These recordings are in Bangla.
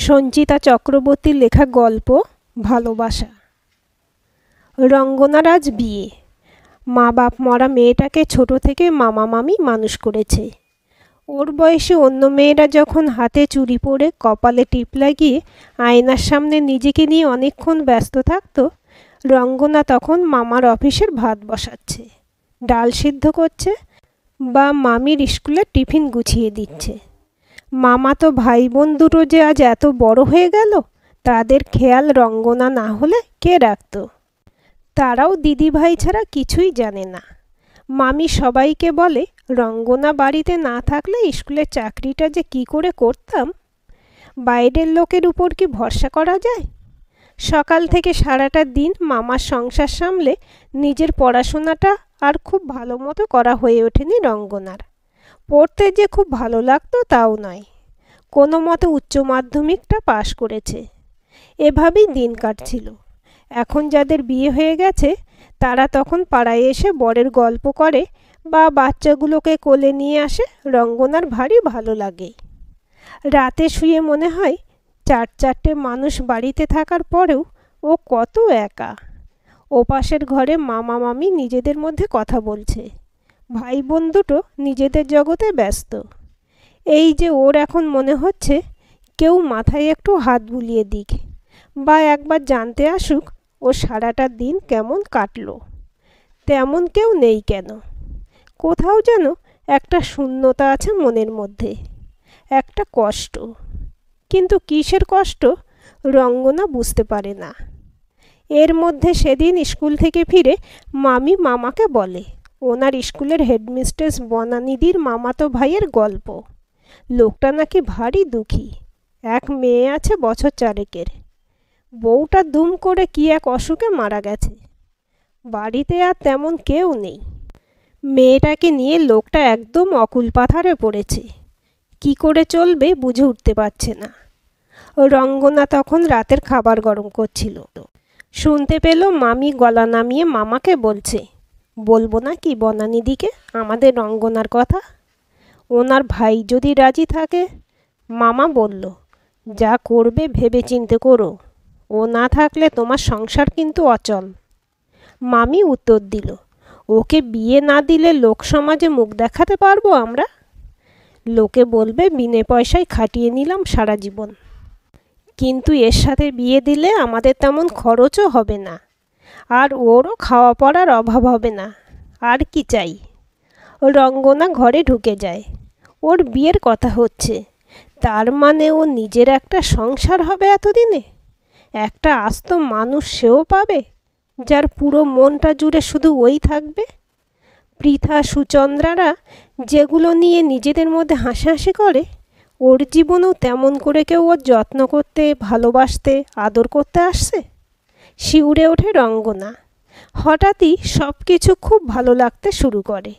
সঞ্চিতা চক্রবর্তীর লেখা গল্প ভালোবাসা। রঙ্গনার আজ বিয়ে। মা বাপ মরা মেয়েটাকে ছোট থেকে মামা মামি মানুষ করেছে। ওর বয়সে অন্য মেয়েরা যখন হাতে চুড়ি পরে কপালে টিপ লাগিয়ে আয়নার সামনে নিজেকে নিয়ে অনেকক্ষণ ব্যস্ত থাকতো, রঙ্গনা তখন মামার অফিসের ভাত বসাচ্ছে, ডাল সিদ্ধ করছে বা মামির স্কুলের টিফিন গুছিয়ে দিচ্ছে। মামা তো ভাই বোন দুটো যে আজ এত বড় হয়ে গেল, তাদের খেয়াল রঙ্গনা না হলে কে রাখত? তারাও দিদি ভাই ছাড়া কিছুই জানে না। মামি সবাইকে বলে, রঙ্গনা বাড়িতে না থাকলে স্কুলের চাকরিটা যে কি করে করতাম। বাইরের লোকের উপর কি ভরসা করা যায়? সকাল থেকে সারাটা দিন মামার সংসার সামলে নিজের পড়াশোনাটা আর খুব ভালো মতো করা হয়ে ওঠেনি রঙ্গনার। পড়তে যে খুব ভালো লাগতো তাও নয়, কোনো মতে উচ্চ মাধ্যমিকটা পাশ করেছে। এভাবেই দিন কাটছিল। এখন যাদের বিয়ে হয়ে গেছে তারা তখন পাড়ায় এসে বরের গল্প করে বা বাচ্চাগুলোকে কোলে নিয়ে আসে। রঙ্গনার ভারী ভালো লাগে। রাতে শুয়ে মনে হয় চারটে মানুষ বাড়িতে থাকার পরেও ও কত একা। ওপাশের ঘরে মামা মামি নিজেদের মধ্যে কথা বলছে, ভাই বোন দুটো নিজেদের জগতে ব্যস্ত। এই যে ওর এখন মনে হচ্ছে কেউ মাথায় একটু হাত বুলিয়ে দিক বা একবার জানতে আসুক ও সারাটা দিন কেমন কাটলো। তেমন কেউ নেই কেন? কোথাও যেন একটা শূন্যতা আছে মনের মধ্যে, একটা কষ্ট। কিন্তু কিসের কষ্ট রঙ্গনা বুঝতে পারে না। এর মধ্যে সেদিন স্কুল থেকে ফিরে মামি মামাকে বলে ওনার স্কুলের হেডমিস্ট্রেস বনানিধির মামাতো ভাইয়ের গল্প। লোকটা নাকি ভারী দুঃখী। এক মেয়ে আছে বছর 4-এর, বউটা দুম করে কি এক অসুখে মারা গেছে। বাড়িতে আর তেমন কেউ নেই। মেয়েটাকে নিয়ে লোকটা একদম অকুল পাথারে পড়েছে। কি করে চলবে বুঝে উঠতে পারছে না। রঙ্গনা তখন রাতের খাবার গরম করছিল। শুনতে পেল মামি গলা নামিয়ে মামাকে বলছে, বলবো না কি বনানিধিকে আমাদের রঙ্গনার কথা? ওনার ভাই যদি রাজি থাকে। মামা বলল, যা করবে ভেবে চিন্তে করো, ও না থাকলে তোমার সংসার কিন্তু অচল। মামি উত্তর দিল, ওকে বিয়ে না দিলে লোক সমাজে মুখ দেখাতে পারবো আমরা? লোকে বলবে বিনে পয়সায় খাটিয়ে নিলাম সারা জীবন। কিন্তু এর সাথে বিয়ে দিলে আমাদের তেমন খরচও হবে না, আর ওরও খাওয়া পড়ার অভাব হবে না। আর কি চাই? রঙ্গনা ঘরে ঢুকে যায়। ওর বিয়ের কথা হচ্ছে, তার মানে ও নিজের একটা সংসার হবে এতদিনে। একটা আস্ত মানুষ সেও পাবে, যার পুরো মনটা জুড়ে শুধু ওই থাকবে। পৃথা সুচন্দ্রারা যেগুলো নিয়ে নিজেদের মধ্যে হাসাহাসি করে, ওর জীবনেও তেমন করে কেউ ওর যত্ন করতে, ভালোবাসতে, আদর করতে আসছে? শিউরে ওঠে রঙ্গনা। হঠাৎই সব কিছু খুব ভালো লাগতে শুরু করে।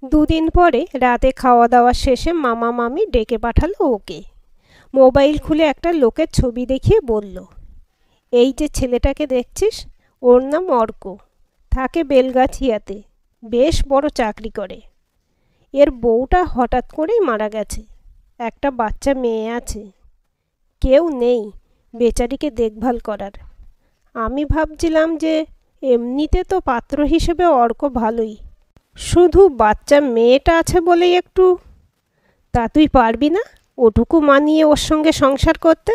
দুদিন পরে রাতে খাওয়া দাওয়া শেষে মামা মামি ডেকে পাঠালো ওকে। মোবাইল খুলে একটা লোকের ছবি দেখিয়ে বলল, এই যে ছেলেটাকে দেখছিস, ওর নাম অর্ক, থাকে বেলগাছিয়াতে, বেশ বড় চাকরি করে। এর বউটা হঠাৎ করেই মারা গেছে। একটা বাচ্চা মেয়ে আছে। কেউ নেই বেচারিকে দেখভাল করার। আমি ভাবছিলাম যে এমনিতে তো পাত্র হিসেবে অর্ক ভালোই, শুধু বাচ্চা মেয়েটা আছে বলেই একটু। তা তুই পারবি না ওটুকু মানিয়ে ওর সঙ্গে সংসার করতে?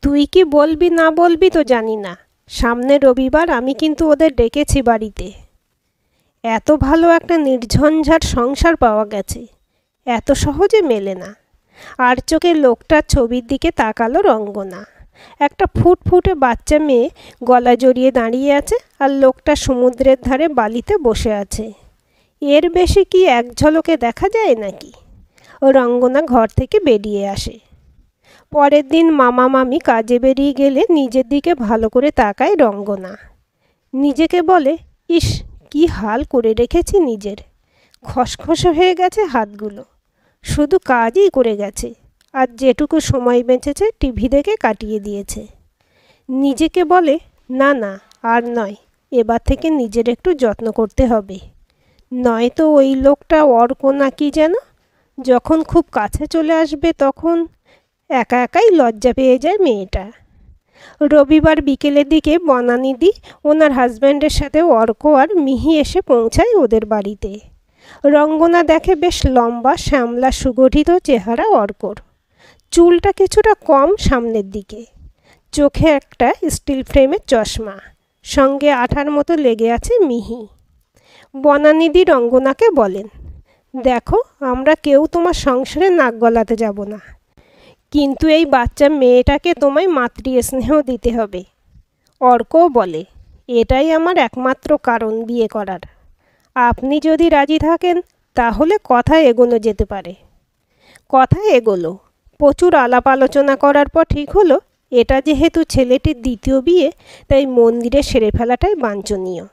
তুই কি বলবি না বলবি তো জানি না, সামনের রবিবার আমি কিন্তু ওদের ডেকেছি বাড়িতে। এত ভালো একটা নির্ঝঞ্ঝাট সংসার পাওয়া গেছে, এত সহজে মেলে না। আর চোখে লোকটার ছবির দিকে তাকালো রঙ্গনা। একটা ফুটফুটে বাচ্চা মেয়ে গলা জড়িয়ে দাঁড়িয়ে আছে, আর লোকটা সমুদ্রের ধারে বালিতে বসে আছে। এর বেশি কি এক ঝলকে দেখা যায় নাকি? রঙ্গনা ঘর থেকে বেরিয়ে আসে। পরের দিন মামা মামি কাজে বেরিয়ে গেলে নিজের দিকে ভালো করে তাকায় রঙ্গনা। নিজেকে বলে, ইস কি হাল করে রেখেছি নিজের। খসখসে হয়ে গেছে হাতগুলো, শুধু কাজই করে গেছে, আর যেটুকু সময় বেঁচেছে টিভি দেখে কাটিয়ে দিয়েছে। নিজেকে বলে, না না আর নয়, এবার থেকে নিজের একটু যত্ন করতে হবে। নয়তো ওই লোকটা অর্ক না কি যেন, যখন খুব কাছে চলে আসবে তখন একা একাই লজ্জা পেয়ে যায় মেয়েটা। রবিবার বিকেলের দিকে বনানিদি ওনার হাজব্যান্ডের সাথে অর্ক আর মিহি এসে পৌঁছায় ওদের বাড়িতে। রঙ্গনা দেখে বেশ লম্বা শ্যামলা সুগঠিত চেহারা অর্কর। চুলটা কিছুটা কম সামনের দিকে, চোখে একটা স্টিল ফ্রেমের চশমা, সঙ্গে আঠার মতো লেগে আছে মিহি। বনানিদি রঙ্গনাকে বলেন, দেখো আমরা কেউ তোমার সংসারে নাক গলাতে যাব না, কিন্তু এই বাচ্চা মেয়েটাকে তোমায় মাতৃ স্নেহ দিতে হবে। অর্কও বলে, এটাই আমার একমাত্র কারণ বিয়ে করার। আপনি যদি রাজি থাকেন তাহলে কথা এগোনো যেতে পারে। কথা এগোলো। প্রচুর আলাপ আলোচনা করার পর ঠিক হলো এটা যেহেতু ছেলেটির দ্বিতীয় বিয়ে, তাই মন্দিরে সেরে ফেলাটাই বাঞ্ছনীয়।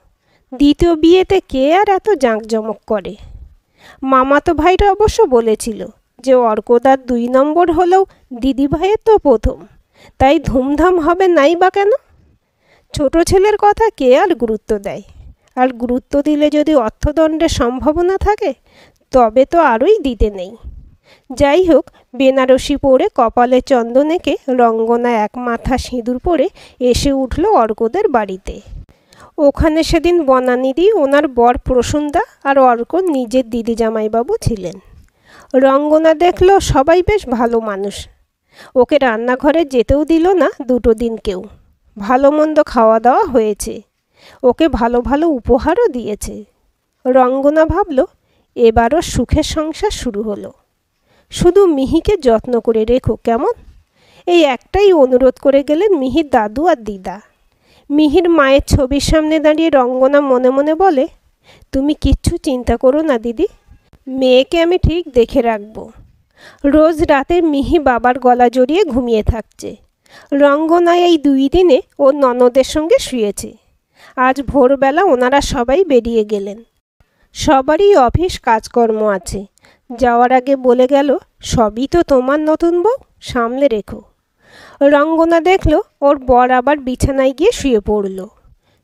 দ্বিতীয় বিয়েতে কে আর এত জাঁকজমক করে? মামাতো ভাইরা অবশ্য বলেছিল যে অর্কদার 2 নম্বর হলেও দিদিভাইয়ের তো প্রথম, তাই ধুমধাম হবে নাই বা কেন? ছোট ছেলের কথা কে আর গুরুত্ব দেয়? আর গুরুত্ব দিলে যদি অর্থদণ্ডের সম্ভাবনা থাকে তবে তো আরই দিতে নেই। যাই হোক, বেনারসি পরে কপালে চন্দন এঁকে রঙ্গনা এক মাথা সিঁদুর পরে এসে উঠল অর্কদের বাড়িতে। ওখানে সেদিন বনানিদি, ওনার বর প্রসুন্দা আর অর্ক নিজের দিদি জামাইবাবু ছিলেন। রঙ্গনা দেখল সবাই বেশ ভালো মানুষ। ওকে রান্নাঘরে যেতেও দিল না 2 দিন কেউ। ভালো মন্দ খাওয়া দাওয়া হয়েছে, ওকে ভালো ভালো উপহারও দিয়েছে। রঙ্গনা ভাবল এবারও সুখের সংসার শুরু হলো। শুধু মিহিকে যত্ন করে রেখো কেমন, এই একটাই অনুরোধ করে গেলেন মিহির দাদু আর দিদা। মিহির মায়ের ছবির সামনে দাঁড়িয়ে রঙ্গনা মনে মনে বলে, তুমি কিচ্ছু চিন্তা করো না দিদি, মেয়েকে আমি ঠিক দেখে রাখব। রোজ রাতে মিহি বাবার গলা জড়িয়ে ঘুমিয়ে থাকছে। রঙ্গনা এই 2 দিনে ওর ননদের সঙ্গে শুয়েছে। আজ ভোরবেলা ওনারা সবাই বেরিয়ে গেলেন। সবারই অফিস কাজকর্ম আছে। যাওয়ার আগে বলে গেল, সবই তো তোমার নতুন বউ, সামলে রেখো। রঙ্গনা দেখল ওর বর আবার বিছানায় গিয়ে শুয়ে পড়ল।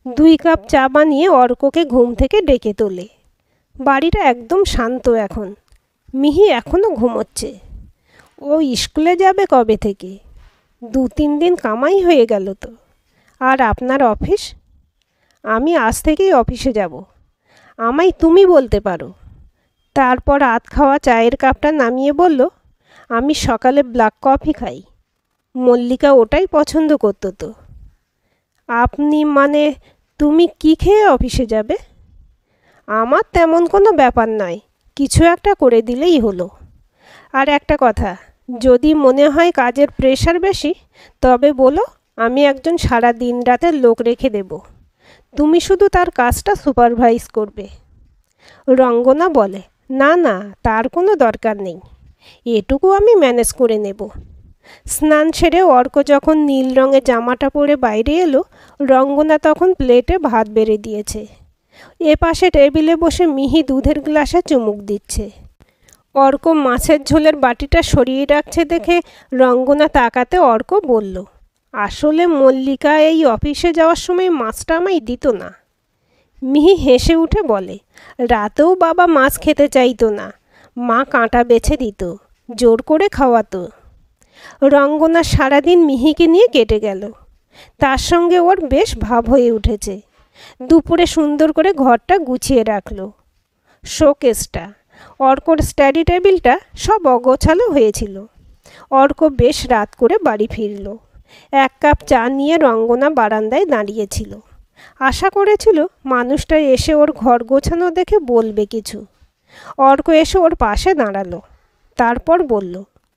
2 কাপ চা বানিয়ে অর্ককে ঘুম থেকে ডেকে তোলে। বাড়িটা একদম শান্ত এখন। মিহি এখনও ঘুমোচ্ছে। ও স্কুলে যাবে কবে থেকে? 2-3 দিন কামাই হয়ে গেল তো। আর আপনার অফিস? আমি আজ থেকেই অফিসে যাব। আমায় তুমি বলতে পারো। তারপর আধ খাওয়া চায়ের কাপটা নামিয়ে বলল, আমি সকালে ব্ল্যাক কফি খাই। মল্লিকা ওটাই পছন্দ করতো তো। আপনি মানে তুমি কি খেয়ে অফিসে যাবে? আমার তেমন কোনো ব্যাপার নয়, কিছু একটা করে দিলেই হলো। আর একটা কথা, যদি মনে হয় কাজের প্রেশার বেশি তবে বলো, আমি একজন সারা দিন রাতের লোক রেখে দেব। তুমি শুধু তার কাজটা সুপারভাইজ করবে। রঙ্গনা বলে, না না, তার কোনো দরকার নেই, এটুকু আমি ম্যানেজ করে নেব। স্নান সেরে অর্ক যখন নীল রঙের জামাটা পরে বাইরে এলো, রঙ্গনা তখন প্লেটে ভাত বেড়ে দিয়েছে। এপাশে টেবিলে বসে মিহি দুধের গ্লাসে চুমুক দিচ্ছে। অর্ক মাছের ঝোলের বাটিটা সরিয়ে রাখছে দেখে রঙ্গনা তাকাতে অর্ক বলল, আসলে মল্লিকা এই অফিসে যাওয়ার সময় মাছটা আমায় দিত না। মিহি হেসে উঠে বলে, রাতেও বাবা মাছ খেতে চাইতো না, মা কাঁটা বেছে দিত, জোর করে খাওয়াতো। রঙ্গনা সারাদিন মিহিকে নিয়ে কেটে গেল। তার সঙ্গে ওর বেশ ভাব হয়ে উঠেছে। দুপুরে সুন্দর করে ঘরটা গুছিয়ে রাখলো। শোকেসটা, অর্কর স্টাডি টেবিলটা সব অগোছালো হয়েছিল। অর্ক বেশ রাত করে বাড়ি ফিরল। 1 কাপ চা নিয়ে রঙ্গনা বারান্দায় দাঁড়িয়েছিল। আশা করেছিল মানুষটা এসে ওর ঘর গোছানো দেখে বলবে কিছু। অর্ক এসে ওর পাশে দাঁড়ালো। তারপর বলল,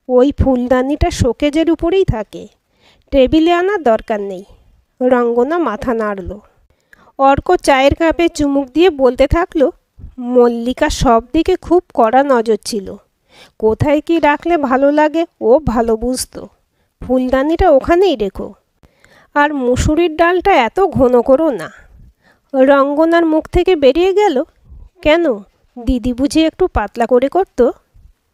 ওই ফুলদানিটা শোকেজের উপরেই থাকে, টেবিলে আনার দরকার নেই। রঙ্গনা মাথা নাড়ল। অর্ক চায়ের কাপে চুমুক দিয়ে বলতে থাকলো, মল্লিকা সব দিকে খুব কড়া নজর ছিল, কোথায় কি রাখলে ভালো লাগে ও ভালো বুঝতো। ফুলদানিটা ওখানেই রেখো। আর মুসুরির ডালটা এত ঘন করো না। রঙ্গনার মুখ থেকে বেরিয়ে গেল, কেন, দিদি বুঝি একটু পাতলা করে করতো?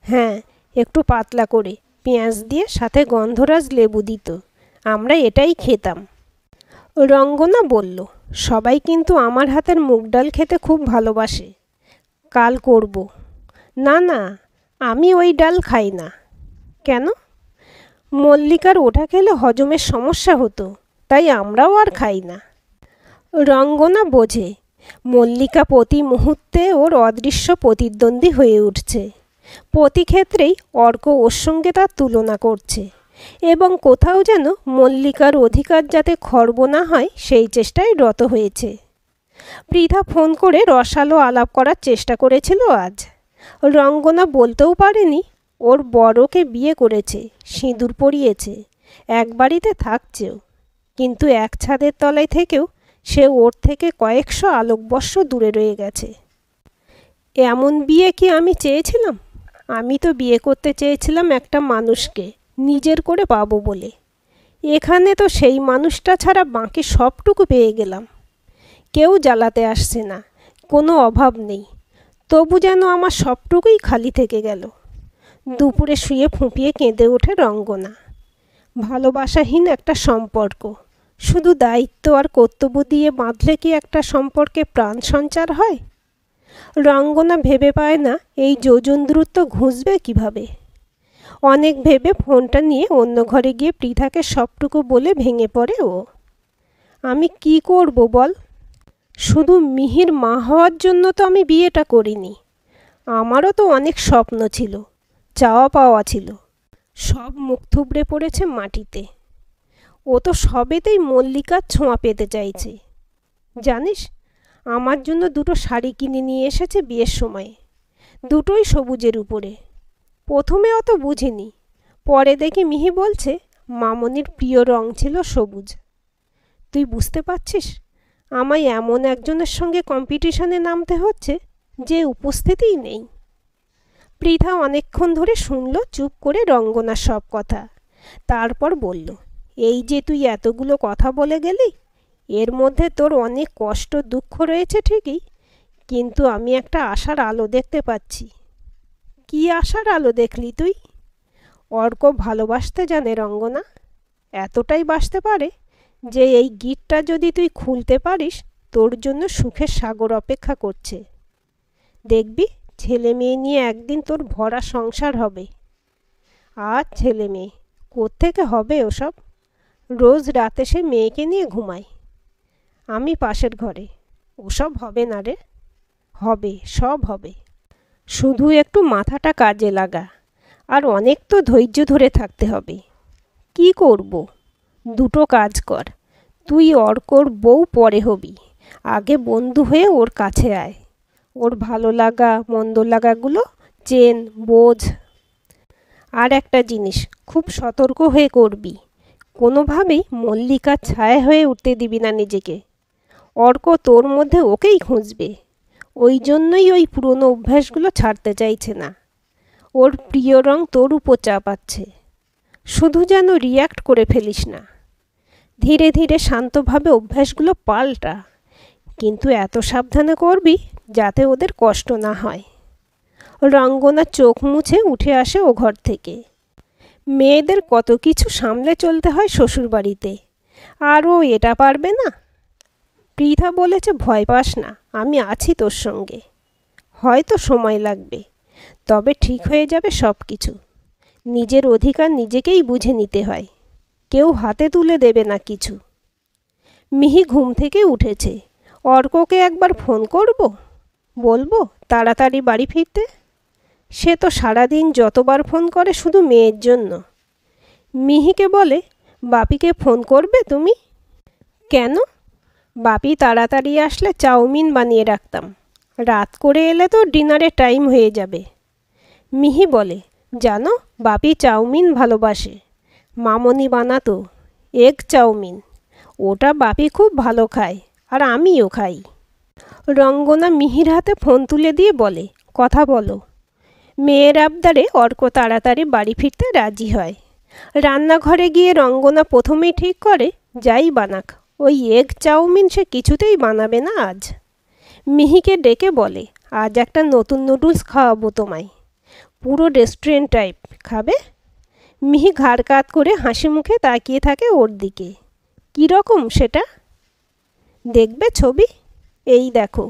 হ্যাঁ, একটু পাতলা করে, পেঁয়াজ দিয়ে সাথে গন্ধরাজ লেবু দিত, আমরা এটাই খেতাম। রঙ্গনা বলল, সবাই কিন্তু আমার হাতের মুগ ডাল খেতে খুব ভালোবাসে, কাল করব। না না, আমি ওই ডাল খাই না। কেন? মল্লিকার ওটা খেলে হজমের সমস্যা হতো, তাই আমরাও আর খাই না। রঙ্গনা বোঝে মল্লিকা প্রতি মুহূর্তে ওর অদৃশ্য প্রতিদ্বন্দ্বী হয়ে উঠছে। প্রতি ক্ষেত্রেই অর্ক ওর সঙ্গে তার তুলনা করছে এবং কোথাও যেন মল্লিকার অধিকার যাতে খর্ব না হয় সেই চেষ্টায় রত হয়েছে। পৃথা ফোন করে রসালো আলাপ করার চেষ্টা করেছিল আজ। রঙ্গনা বলতেও পারেনি ওর বড়কে বিয়ে করেছে, সিঁদুর পরিয়েছে, এক বাড়িতে থাকছেও, কিন্তু এক ছাদের তলায় থেকেও সে ওর থেকে কয়েকশো আলোকবর্ষ দূরে রয়ে গেছে। এমন বিয়ে কি আমি চেয়েছিলাম? আমি তো বিয়ে করতে চেয়েছিলাম একটা মানুষকে নিজের করে পাবো বলে। এখানে তো সেই মানুষটা ছাড়া বাকি সবটুকু পেয়ে গেলাম। কেউ জ্বালাতে আসছে না, কোনো অভাব নেই, তবু যেন আমার সবটুকুই খালি থেকে গেল। দুপুরে শুয়ে ফুঁপিয়ে কেঁদে ওঠে রঙ্গনা। ভালোবাসাহীন একটা সম্পর্ক, শুধু দায়িত্ব আর কর্তব্য দিয়ে বাঁধলে কি একটা সম্পর্কে প্রাণ সঞ্চার হয়? রঙ্গনা ভেবে পায় না এই যোজন দূরত্ব ঘুষবে কীভাবে। অনেক ভেবে ফোনটা নিয়ে অন্য ঘরে গিয়ে পৃথাকে সবটুকু বলে ভেঙে পড়ে ও। আমি কি করব বল? শুধু মিহির মা হওয়ার জন্য তো আমি বিয়েটা করিনি। আমারও তো অনেক স্বপ্ন ছিল, চাওয়া পাওয়া ছিল, সব মুখ থুবড়ে পড়েছে মাটিতে। ও তো সবেতেই মল্লিকার ছোঁয়া পেতে চাইছে। জানিস, আমার জন্য দুটো শাড়ি কিনে নিয়ে এসেছে বিয়ের সময়, দুটোই সবুজের উপরে। প্রথমে অত বুঝিনি, পরে দেখি মিহি বলছে মামনির প্রিয় রং ছিল সবুজ। তুই বুঝতে পারছিস আমায় এমন একজনের সঙ্গে কম্পিটিশনে নামতে হচ্ছে যে উপস্থিতিই নেই। পৃথা অনেকক্ষণ ধরে শুনল চুপ করে রঙ্গনার সব কথা। তারপর বলল, এই যে তুই এতগুলো কথা বলে গেলি, এর মধ্যে তোর অনেক কষ্ট দুঃখ রয়েছে ঠিকই, কিন্তু আমি একটা আশার আলো দেখতে পাচ্ছি। কি আশার আলো দেখলি তুই? অর্ক ভালোবাসতে জানে রঙ্গনা, এতটাই বাসতে পারে যে এই গিটটা যদি তুই খুলতে পারিস তোর জন্য সুখের সাগর অপেক্ষা করছে। দেখবি ছেলে মেয়ে নিয়ে একদিন তোর ভরা সংসার হবে। আর ছেলে মেয়ে কোত্থেকে হবে ওসব? রোজ রাতে সে মেয়েকে নিয়ে ঘুমায়, আমি পাশের ঘরে। ওসব হবে না রে। হবে, সব হবে। শুধু একটু মাথাটা কাজে লাগা, আর অনেক তো ধৈর্য ধরে থাকতে হবে। কি করব? দুটো কাজ কর, তুই অর্কর বউ পরে হবি, আগে বন্ধু হয়ে ওর কাছে আয়। ওর ভালো লাগা মন্দ লাগাগুলো চেন, বোঝ। আর একটা জিনিস খুব সতর্ক হয়ে করবি, কোনোভাবেই মল্লিকার ছায়া হয়ে উঠতে দিবি না নিজেকে। অর্ক তোর মধ্যে ওকেই খুঁজবে, ওই জন্যই ওই পুরনো অভ্যাসগুলো ছাড়তে চাইছে না। ওর প্রিয় রং তোর উপর চাপাচ্ছে। শুধু যেন রিয়্যাক্ট করে ফেলিস না। ধীরে ধীরে শান্তভাবে অভ্যাসগুলো পাল্টা, কিন্তু এত সাবধানে করবি যাতে ওদের কষ্ট না হয়। রঙ্গনা চোখ মুছে উঠে আসে ও ঘর থেকে। মেয়েদের কত কিছু সামলে চলতে হয় শ্বশুরবাড়িতে, আর ও এটা পারবে না? পৃথা বলেছে ভয় পাস না, আমি আছি তোর সঙ্গে। হয়তো সময় লাগবে, তবে ঠিক হয়ে যাবে সব কিছু। নিজের অধিকার নিজেকেই বুঝে নিতে হয়, কেউ হাতে তুলে দেবে না কিছু। মিহি ঘুম থেকে উঠেছে। অর্ককে একবার ফোন করব, বলবো তাড়াতাড়ি বাড়ি ফিরতে। সে তো সারাদিন যতবার ফোন করে শুধু মেয়ের জন্য। মিহিকে বলে, বাপিকে ফোন করবে তুমি? কেন? বাপি তাড়াতাড়ি আসলে চাউমিন বানিয়ে রাখতাম, রাত করে এলে তো ডিনারের টাইম হয়ে যাবে। মিহি বলে, জানো বাপি চাউমিন ভালোবাসে, মামনি বানাতো এগ চাউমিন, ওটা বাপি খুব ভালো খায়, আর আমিও খাই। রঙ্গনা মিহির হাতে ফোন তুলে দিয়ে বলে, কথা বলো। মেয়ের আবদারে অর্ক তাড়াতাড়ি বাড়ি ফিরতে রাজি হয়। রান্নাঘরে গিয়ে রঙ্গনা প্রথমেই ঠিক করে যাই বানাক ওই এগ চাউমিন সে কিছুতেই বানাবে না আজ। মিহিকে ডেকে বলে, আজ একটা নতুন নুডলস খাওয়াবো তোমায়, পুরো রেস্টুরেন্ট টাইপ, খাবে? মিহি ঘাড় কাত করে হাসি মুখে তাকিয়ে থাকে ওর দিকে। কীরকম সেটা? দেখবে ছবি? এই দেখো।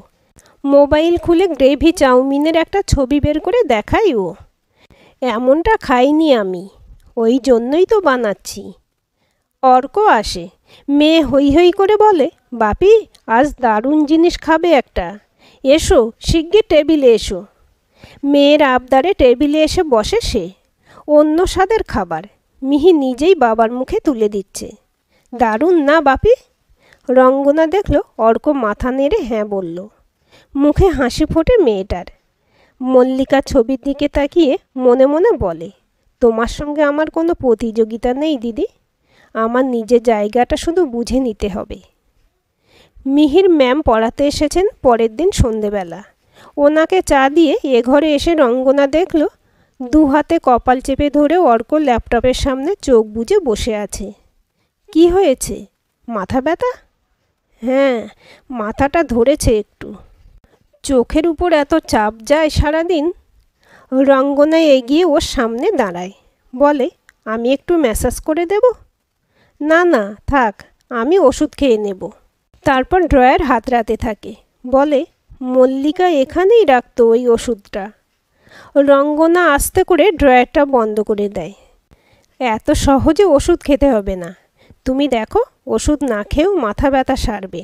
মোবাইল খুলে গ্রেভি চাউমিনের একটা ছবি বের করে দেখাই ও। এমনটা খাইনি আমি, ওই জন্যই তো বানাচ্ছি। অর্ক আসে। মেয়ে হৈ হৈ করে বলে, বাপি আজ দারুণ জিনিস খাবে একটা, এসো শিগগির টেবিলে এসো। মেয়ের আবদারে টেবিলে এসে বসে সে। অন্য স্বাদের খাবার মিহি নিজেই বাবার মুখে তুলে দিচ্ছে। দারুণ না বাপি? রঙ্গনা দেখল অর্ক মাথা নেড়ে হ্যাঁ বলল। মুখে হাসি ফোটে মেয়েটার। মল্লিকা ছবির দিকে তাকিয়ে মনে মনে বলে, তোমার সঙ্গে আমার কোনো প্রতিযোগিতা নেই দিদি, আমার নিজের জায়গাটা শুধু বুঝে নিতে হবে। মিহির ম্যাম পড়াতে এসেছেন পরের দিন সন্ধেবেলা। ওনাকে চা দিয়ে এ ঘরে এসে রঙ্গনা দেখল দু হাতে কপাল চেপে ধরে অর্ক ল্যাপটপের সামনে চোখ বুজে বসে আছে। কি হয়েছে, মাথা ব্যথা? হ্যাঁ, মাথাটা ধরেছে একটু। চোখের উপর এত চাপ যায় সারাদিন। রঙ্গনা এগিয়ে ওর সামনে দাঁড়ায়, বলে, আমি একটু ম্যাসাজ করে দেব? না না থাক, আমি ওষুধ খেয়ে নেব। তারপর ড্রয়ার হাতড়াতে থাকে, বলে, মল্লিকা এখানেই রাখতো ওই ওষুধটা। রঙ্গনা আস্তে করে ড্রয়ারটা বন্ধ করে দেয়। এত সহজে ওষুধ খেতে হবে না, তুমি দেখো ওষুধ না খেয়েও মাথা ব্যথা সারবে।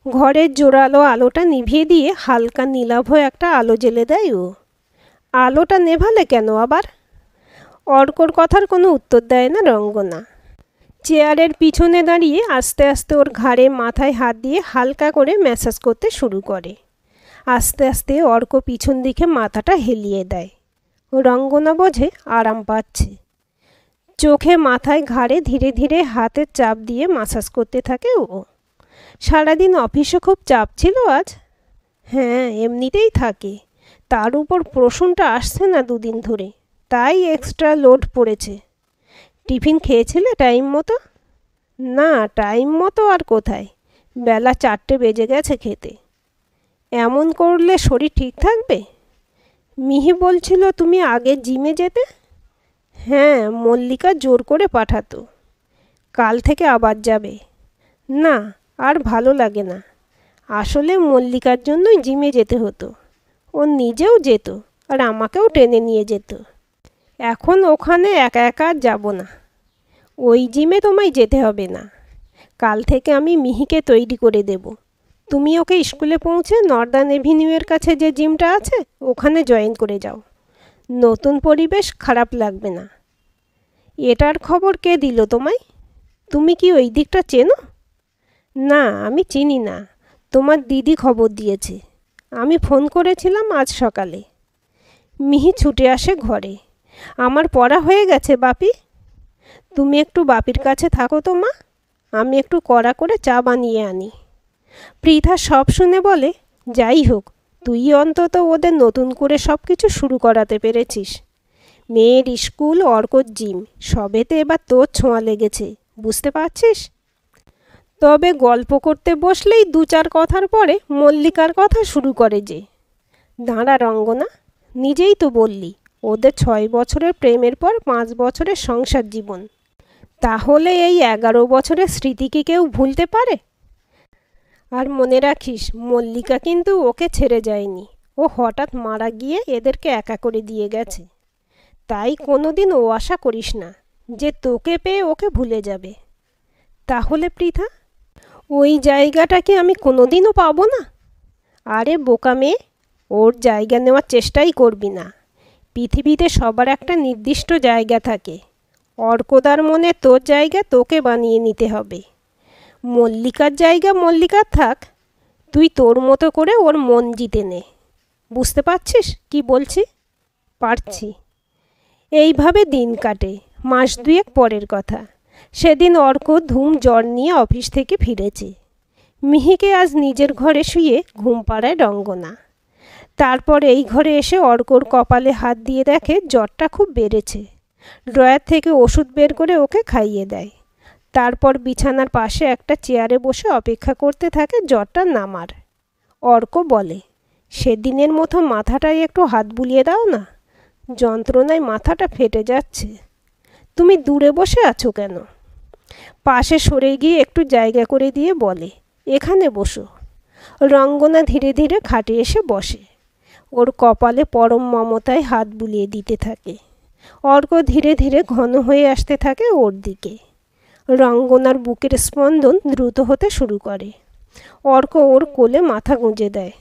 ঘরের জোরালো আলোটা নিভিয়ে দিয়ে হালকা নীলাভ একটা আলো জ্বেলে দেয় ও। আলোটা নেভালে কেন আবার? অর্কর কথার কোনো উত্তর দেয় না রঙ্গনা। চেয়ারের পিছনে দাঁড়িয়ে আস্তে আস্তে ওর ঘাড়ে মাথায় হাত দিয়ে হালকা করে ম্যাসাজ করতে শুরু করে। আস্তে আস্তে অর্ক পিছন দিকে মাথাটা হেলিয়ে দেয়। রঙ্গনা বোঝে আরাম পাচ্ছে। চোখে মাথায় ঘাড়ে ধীরে ধীরে হাতের চাপ দিয়ে ম্যাসাজ করতে থাকে ও। সারাদিন অফিসে খুব চাপ ছিল আজ। হ্যাঁ, এমনিতেই থাকে, তার উপর প্রশ্নটা আসছে না দুদিন ধরে, তাই এক্সট্রা লোড পড়েছে। টিফিন খেয়েছিলে টাইম মতো? না, টাইম মতো আর কোথায়, বেলা 4টে বেজে গেছে খেতে। এমন করলে শরীর ঠিক থাকবে? মিহি বলছিল তুমি আগে জিমে যেতে। হ্যাঁ, মল্লিকা জোর করে পাঠাতো। কাল থেকে আবার যাবে? না, আর ভালো লাগে না। আসলে মল্লিকার জন্যই জিমে যেতে হতো। ও নিজেও যেত আর আমাকেও টেনে নিয়ে যেত। এখন ওখানে একা একা যাব না। ওই জিমে তোমায় যেতে হবে না। কাল থেকে আমি মিহিকে তৈরি করে দেব। তুমি ওকে স্কুলে পৌঁছে নর্দার্ন এভিনিউয়ের কাছে যে জিমটা আছে ওখানে জয়েন করে যাও। নতুন পরিবেশ, খারাপ লাগবে না। এটার খবর কে দিল তোমায়? তুমি কি ওই দিকটা চেনো? না, আমি চিনি না, তোমার দিদি খবর দিয়েছে। আমি ফোন করেছিলাম আজ সকালে। মিহি ছুটে আসে ঘরে। আমার পড়া হয়ে গেছে বাপি। তুমি একটু বাপির কাছে থাকো তো মা, আমি একটু কড়া করে চা বানিয়ে আনি। পৃথা সব শুনে বলে, যাই হোক, তুই অন্তত ওদের নতুন করে সব কিছু শুরু করাতে পেরেছিস। মেয়ের স্কুল, অর্কর জিম, সবেতে এবার তোর ছোঁয়া লেগেছে, বুঝতে পারছিস? তবে গল্প করতে বসলেই 2-4 কথার পরে মল্লিকার কথা শুরু করে যে। দাঁড়া রঙ্গনা, নিজেই তো বললি ওদের 6 বছরের প্রেমের পর 5 বছরের সংসার জীবন। তাহলে এই 11 বছরের স্মৃতি কি কেউ ভুলতে পারে? আর মনে রাখিস, মল্লিকা কিন্তু ওকে ছেড়ে যায়নি। ও হঠাৎ মারা গিয়ে এদেরকে একা করে দিয়ে গেছে। তাই কোনোদিন ও আশা করিস না যে তোকে পেয়ে ওকে ভুলে যাবে। তাহলে পৃথা, ওই জায়গাটা কি আমি কোনোদিনও পাবো না? আরে বোকা মেয়ে, ওর জায়গা নেওয়ার চেষ্টাই করবি না। পৃথিবীতে সবার একটা নির্দিষ্ট জায়গা থাকে। অর্কদার মনে তোর জায়গা তোকে বানিয়ে নিতে হবে। মল্লিকার জায়গা মল্লিকার থাক, তুই তোর মতো করে ওর মন জিতে নে। বুঝতে পারছিস কি বলছি? পারছি। এইভাবে দিন কাটে। মাস 2 পরের কথা। সেদিন অর্ক ধুম জ্বর নিয়ে অফিস থেকে ফিরেছে। মিহিকে আজ নিজের ঘরে শুয়ে ঘুম পাড়ায় রঙ্গনা। তারপর এই ঘরে এসে অর্কর কপালে হাত দিয়ে দেখে জ্বরটা খুব বেড়েছে। ড্রয়ার থেকে ওষুধ বের করে ওকে খাইয়ে দেয়। তারপর বিছানার পাশে একটা চেয়ারে বসে অপেক্ষা করতে থাকে জ্বরটা নামার। অর্ক বলে, সেদিনের মতো মাথাটায় একটু হাত বুলিয়ে দাও না, যন্ত্রণায় মাথাটা ফেটে যাচ্ছে। তুমি দূরে বসে আছো কেন? পাশে সরে গিয়ে একটু জায়গা করে দিয়ে বলে, এখানে বসো। রঙ্গনা ধীরে ধীরে খাটে এসে বসে। ওর কপালে পরম মমতায় হাত বুলিয়ে দিতে থাকে। অর্ক ধীরে ধীরে ঘন হয়ে আসতে থাকে ওর দিকে। রঙ্গনার বুকের স্পন্দন দ্রুত হতে শুরু করে। অর্ক ওর কোলে মাথা গুঁজে দেয়।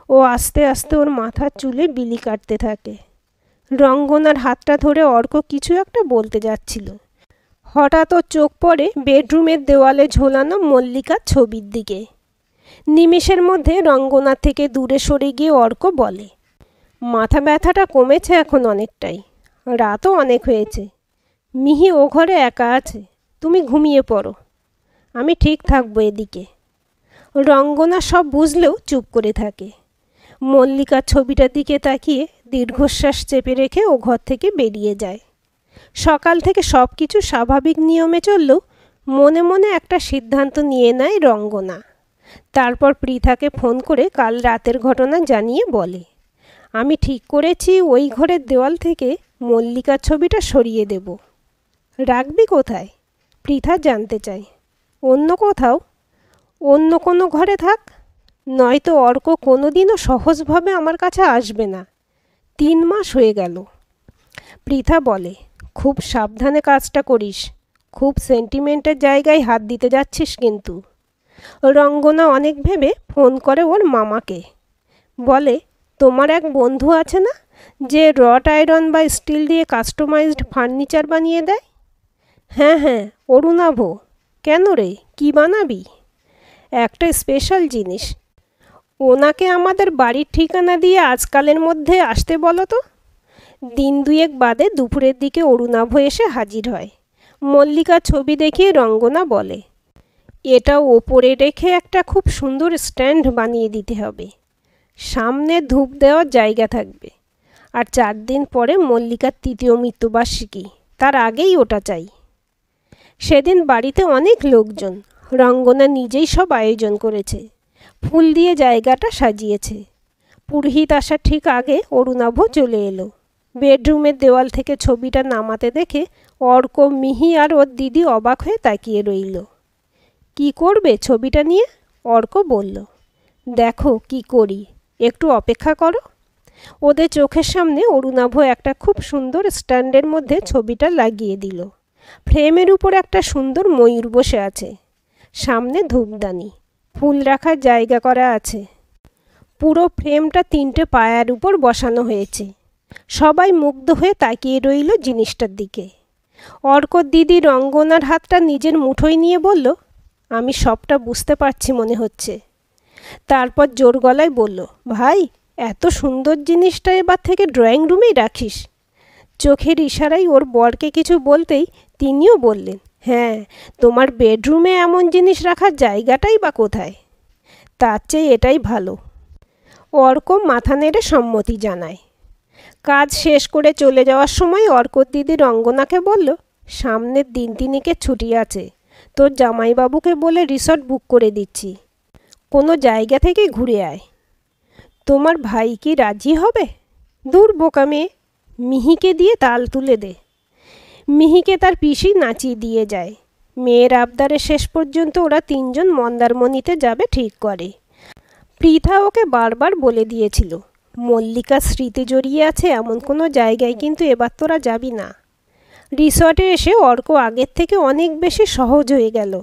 ও আস্তে আস্তে ওর মাথার চুলে বিলি কাটতে থাকে। রঙ্গনার হাতটা ধরে অর্ক কিছু একটা বলতে যাচ্ছিল। হঠাৎ ওর চোখ পড়ে বেডরুমের দেওয়ালে ঝোলানো মল্লিকার ছবির দিকে। নিমেষের মধ্যে রঙ্গনার থেকে দূরে সরে গিয়ে অর্ক বলে, মাথা ব্যথাটা কমেছে এখন অনেকটাই, রাতও অনেক হয়েছে। মিহি ও ঘরে একা আছে, তুমি ঘুমিয়ে পড়ো, আমি ঠিক থাকবো এদিকে। রঙ্গনা সব বুঝলেও চুপ করে থাকে। মল্লিকার ছবিটার দিকে তাকিয়ে দীর্ঘশ্বাস চেপে রেখে ও ঘর থেকে বেরিয়ে যায়। সকাল থেকে সব কিছু স্বাভাবিক নিয়মে চললেও মনে মনে একটা সিদ্ধান্ত নিয়ে নেয় রঙ্গনা। তারপর পৃথাকে ফোন করে কাল রাতের ঘটনা জানিয়ে বলে, আমি ঠিক করেছি ওই ঘরের দেওয়াল থেকে মল্লিকার ছবিটা সরিয়ে দেব। রাখবি কোথায়? পৃথা জানতে চায়। অন্য কোথাও, অন্য কোনো ঘরে থাক, নয়তো অর্ক কোনো দিনও সহজভাবে আমার কাছে আসবে না। 3 মাস হয়ে গেল। পৃথা বলে, খুব সাবধানে কাজটা করিস, খুব সেন্টিমেন্টের জায়গায় হাত দিতে যাচ্ছিস কিন্তু। রঙ্গনা অনেক ভেবে ফোন করে ওর মামাকে। বলে, তোমার এক বন্ধু আছে না, যে রড আয়রন বা স্টিল দিয়ে কাস্টমাইজড ফার্নিচার বানিয়ে দেয়? হ্যাঁ হ্যাঁ, অরুণাভ। কেন রে, কি বানাবি? একটা স্পেশাল জিনিস। ওনাকে আমাদের বাড়ির ঠিকানা দিয়ে আজকালের মধ্যে আসতে বলো তো। 1-2 বাদে দুপুরের দিকে অরুণাভ এসে হাজির হয়। মল্লিকার ছবি দেখিয়ে রঙ্গনা বলে, এটা ওপরে রেখে একটা খুব সুন্দর স্ট্যান্ড বানিয়ে দিতে হবে। সামনে ধূপ দেওয়ার জায়গা থাকবে। আর 4 দিন পরে মল্লিকার 3য় মৃত্যুবার্ষিকী, তার আগেই ওটা চাই। সেদিন বাড়িতে অনেক লোকজন। রঙ্গনা নিজেই সব আয়োজন করেছে, ফুল দিয়ে জায়গাটা সাজিয়েছে। পুরোহিত আসার ঠিক আগে অরুণাভ চলে এলো। বেডরুমের দেওয়াল থেকে ছবিটা নামাতে দেখে অর্ক, মিহি আর ওর দিদি অবাক হয়ে তাকিয়ে রইল। কি করবে ছবিটা নিয়ে? অর্ক বলল, দেখো কি করি, একটু অপেক্ষা করো। ওদের চোখের সামনে অরুণাভ একটা খুব সুন্দর স্ট্যান্ডের মধ্যে ছবিটা লাগিয়ে দিল। ফ্রেমের উপর একটা সুন্দর ময়ূর বসে আছে। সামনে ধূপদানি, ফুল রাখার জায়গা করা আছে। পুরো ফ্রেমটা 3টে পায়ার উপর বসানো হয়েছে। সবাই মুগ্ধ হয়ে তাকিয়ে রইল জিনিসটার দিকে। অর্কর দিদি রঙ্গনার হাতটা নিজের মুঠোয় নিয়ে বলল, আমি সবটা বুঝতে পারছি মনে হচ্ছে। তারপর জোর গলায় বলল, ভাই, এত সুন্দর জিনিসটা এবার থেকে ড্রয়িং রুমেই রাখিস। চোখের ইশারায় ওর বরকে কিছু বলতেই তিনিও বললেন, হ্যাঁ, তোমার বেডরুমে এমন জিনিস রাখার জায়গাটাই বা কোথায়? তার চেয়ে এটাই ভালো। অর্ক মাথা নেড়ে সম্মতি জানায়। কাজ শেষ করে চলে যাওয়ার সময় অর্কর দিদি রঙ্গনাকে বলল, সামনের দিন 3 ছুটি আছে, তোর জামাইবাবুকে বলে রিসর্ট বুক করে দিচ্ছি, কোনো জায়গা থেকে ঘুরে আয়। তোমার ভাই কি রাজি হবে? দূর বোকা মেয়ে, মিহিকে দিয়ে তাল তুলে দে। মিহিকে তার পিসি নাচিয়ে দিয়ে যায়। মেয়ের আবদারে শেষ পর্যন্ত ওরা 3 জন মন্দারমণিতে যাবে ঠিক করে। পৃথা ওকে বারবার বলে দিয়েছিল, মল্লিকার স্মৃতি জড়িয়ে আছে এমন কোনো জায়গায় কিন্তু এবার তোরা যাবি না। রিসর্টে এসে অর্ক আগের থেকে অনেক বেশি সহজ হয়ে গেল।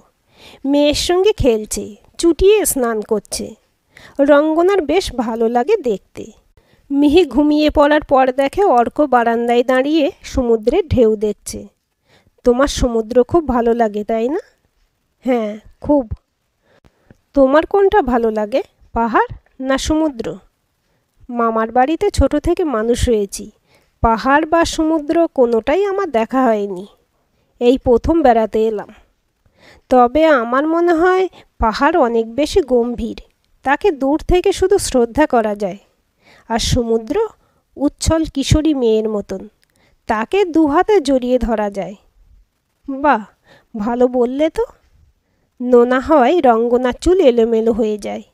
মেয়ের সঙ্গে খেলছে, চুটিয়ে স্নান করছে। রঙ্গনার বেশ ভালো লাগে দেখতে। মিহি ঘুমিয়ে পড়ার পর দেখে অর্ক বারান্দায় দাঁড়িয়ে সমুদ্রের ঢেউ দেখছে। তোমার সমুদ্র খুব ভালো লাগে তাই না? হ্যাঁ, খুব। তোমার কোনটা ভালো লাগে, পাহাড় না সমুদ্র? মামার বাড়িতে ছোট থেকে মানুষ হয়েছি, পাহাড় বা সমুদ্র কোনোটাই আমার দেখা হয়নি। এই প্রথম বেড়াতে এলাম। তবে আমার মনে হয় পাহাড় অনেক বেশি গম্ভীর, তাকে দূর থেকে শুধু শ্রদ্ধা করা যায়। আর সমুদ্র উচ্ছল কিশোরী মেয়ের মতন, তাকে 2 হাতে জড়িয়ে ধরা যায়। বাহ, ভালো বললে তো। নোনা হওয়ায় রঙ্গনার চুল এলোমেলো হয়ে যায়।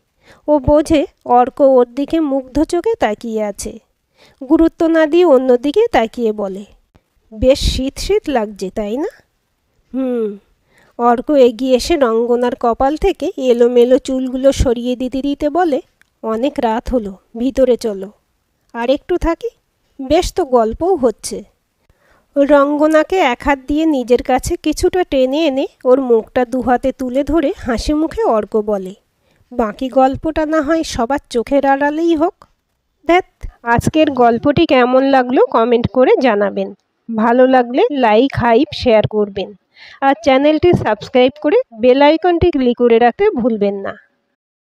ও বোঝে অর্ক ওর দিকে মুগ্ধ চোখে তাকিয়ে আছে। গুরুত্ব না দিয়ে অন্যদিকে তাকিয়ে বলে, বেশ শীত শীত লাগছে তাই না? অর্ক এগিয়ে এসে রঙ্গনার কপাল থেকে এলোমেলো চুলগুলো সরিয়ে দিতে দিতে বলে, অনেক রাত হলো, ভিতরে চলো। আর একটু থাকি, বেশ তো গল্পও হচ্ছে। রঙ্গনাকে এক হাত দিয়ে নিজের কাছে কিছুটা টেনে এনে ওর মুখটা দুহাতে তুলে ধরে হাসি মুখে অর্ক বলে, বাকি গল্পটা না হয় সবার চোখের আড়ালেই হোক। ধ্যাত, আজকের গল্পটি কেমন লাগলো কমেন্ট করে জানাবেন। ভালো লাগলে লাইক হাইপ শেয়ার করবেন আর চ্যানেলটি সাবস্ক্রাইব করে বেল আইকনটি ক্লিক করে রাখতে ভুলবেন না।